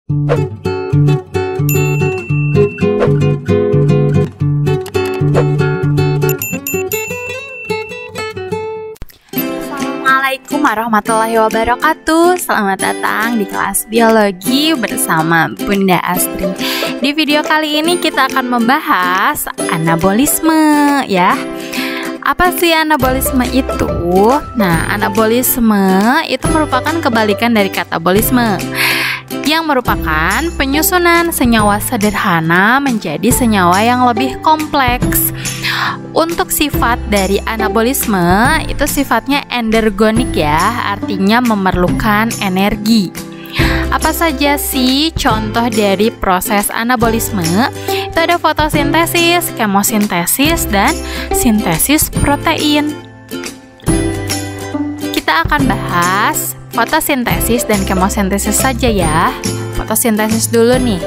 Assalamualaikum warahmatullahi wabarakatuh. Selamat datang di kelas biologi bersama Bunda Astri. Di video kali ini kita akan membahas anabolisme ya. Apa sih anabolisme itu? Nah, anabolisme itu merupakan kebalikan dari katabolisme, yang merupakan penyusunan senyawa sederhana menjadi senyawa yang lebih kompleks. Untuk sifat dari anabolisme itu sifatnya endergonik ya, artinya memerlukan energi. Apa saja sih contoh dari proses anabolisme? Itu ada fotosintesis, kemosintesis, dan sintesis protein. Kita akan bahas fotosintesis dan kemosintesis saja ya. Fotosintesis dulu nih.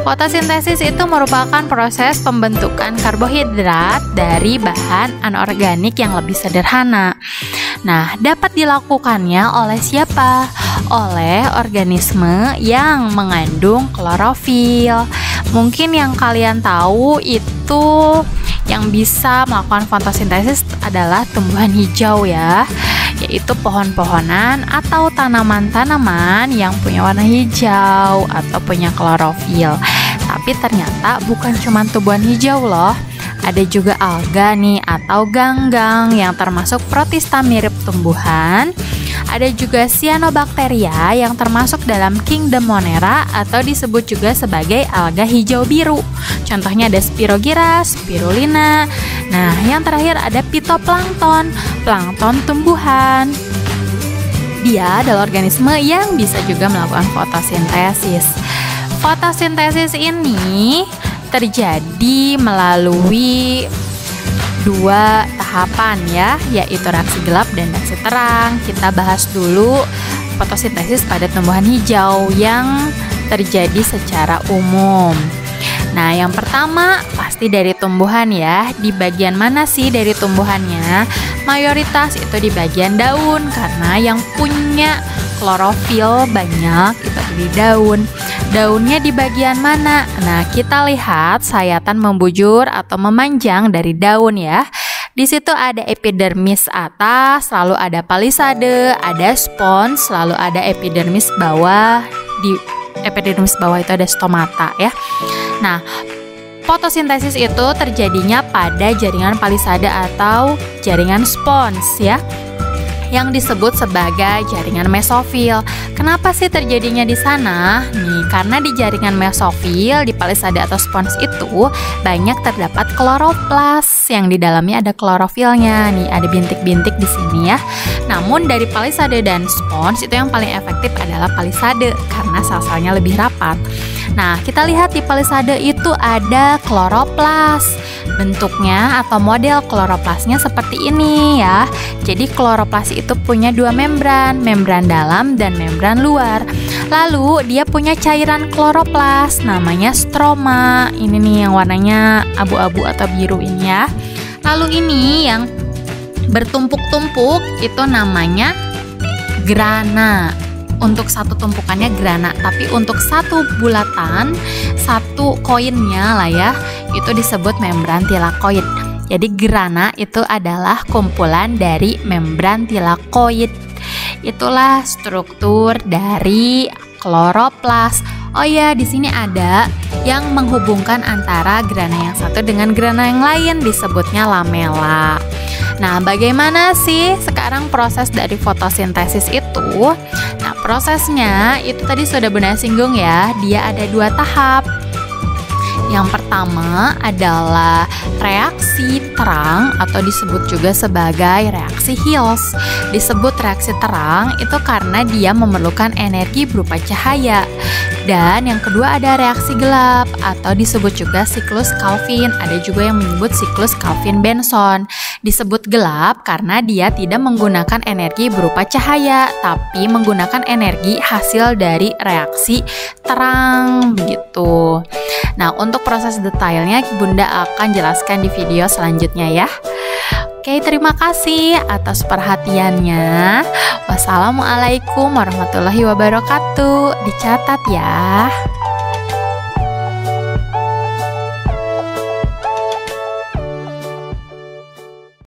Fotosintesis itu merupakan proses pembentukan karbohidrat dari bahan anorganik yang lebih sederhana. Nah, dapat dilakukannya oleh siapa? Oleh organisme yang mengandung klorofil. Mungkin yang kalian tahu itu yang bisa melakukan fotosintesis adalah tumbuhan hijau ya, yaitu pohon-pohonan atau tanaman-tanaman yang punya warna hijau atau punya klorofil. Tapi ternyata bukan cuma tumbuhan hijau loh. Ada juga alga nih atau ganggang yang termasuk protista mirip tumbuhan. Ada juga cyanobacteria yang termasuk dalam kingdom Monera atau disebut juga sebagai alga hijau biru. Contohnya ada Spirogyra, Spirulina. Nah, yang terakhir ada phytoplankton, plankton tumbuhan. Dia adalah organisme yang bisa juga melakukan fotosintesis. Fotosintesis ini terjadi melalui dua tahapan ya, yaitu reaksi gelap dan reaksi terang. Kita bahas dulu fotosintesis pada tumbuhan hijau yang terjadi secara umum. Nah, yang pertama pasti dari tumbuhan ya. Di bagian mana sih dari tumbuhannya? Mayoritas itu di bagian daun, karena yang punya klorofil banyak itu di daun. Daunnya di bagian mana? Nah, kita lihat sayatan membujur atau memanjang dari daun ya. Di situ ada epidermis atas, lalu ada palisade, ada spons, lalu ada epidermis bawah. Di epidermis bawah itu ada stomata ya. Nah, fotosintesis itu terjadinya pada jaringan palisade atau jaringan spons ya, yang disebut sebagai jaringan mesofil. Kenapa sih terjadinya di sana? Nih, karena di jaringan mesofil, di palisade atau spons itu banyak terdapat kloroplas yang di dalamnya ada klorofilnya. Nih, ada bintik-bintik di sini ya. Namun dari palisade dan spons itu yang paling efektif adalah palisade karena sel-selnya lebih rapat. Nah, kita lihat di palisade itu ada kloroplas. Bentuknya atau model kloroplasnya seperti ini ya. Jadi kloroplas itu punya dua membran, membran dalam dan membran luar. Lalu dia punya cairan kloroplas, namanya stroma. Ini nih yang warnanya abu-abu atau biru ini ya. Lalu ini yang bertumpuk-tumpuk itu namanya grana. Untuk satu tumpukannya grana, tapi untuk satu bulatan, satu koinnya lah ya, itu disebut membran tilakoid. Jadi grana itu adalah kumpulan dari membran tilakoid. Itulah struktur dari kloroplas. Oh ya, di sini ada yang menghubungkan antara grana yang satu dengan grana yang lain, disebutnya lamela. Nah, bagaimana sih sekarang proses dari fotosintesis itu? Nah, prosesnya itu tadi sudah Bunda singgung ya, dia ada dua tahap. Yang pertama adalah reaksi terang atau disebut juga sebagai reaksi Hills. Disebut reaksi terang itu karena dia memerlukan energi berupa cahaya. Dan yang kedua ada reaksi gelap atau disebut juga siklus Calvin. Ada juga yang menyebut siklus Calvin-Benson. Disebut gelap karena dia tidak menggunakan energi berupa cahaya, tapi menggunakan energi hasil dari reaksi terang begitu. Nah, untuk proses detailnya Bunda akan jelaskan di video selanjutnya ya. Oke, terima kasih atas perhatiannya. Wassalamualaikum warahmatullahi wabarakatuh. Dicatat ya.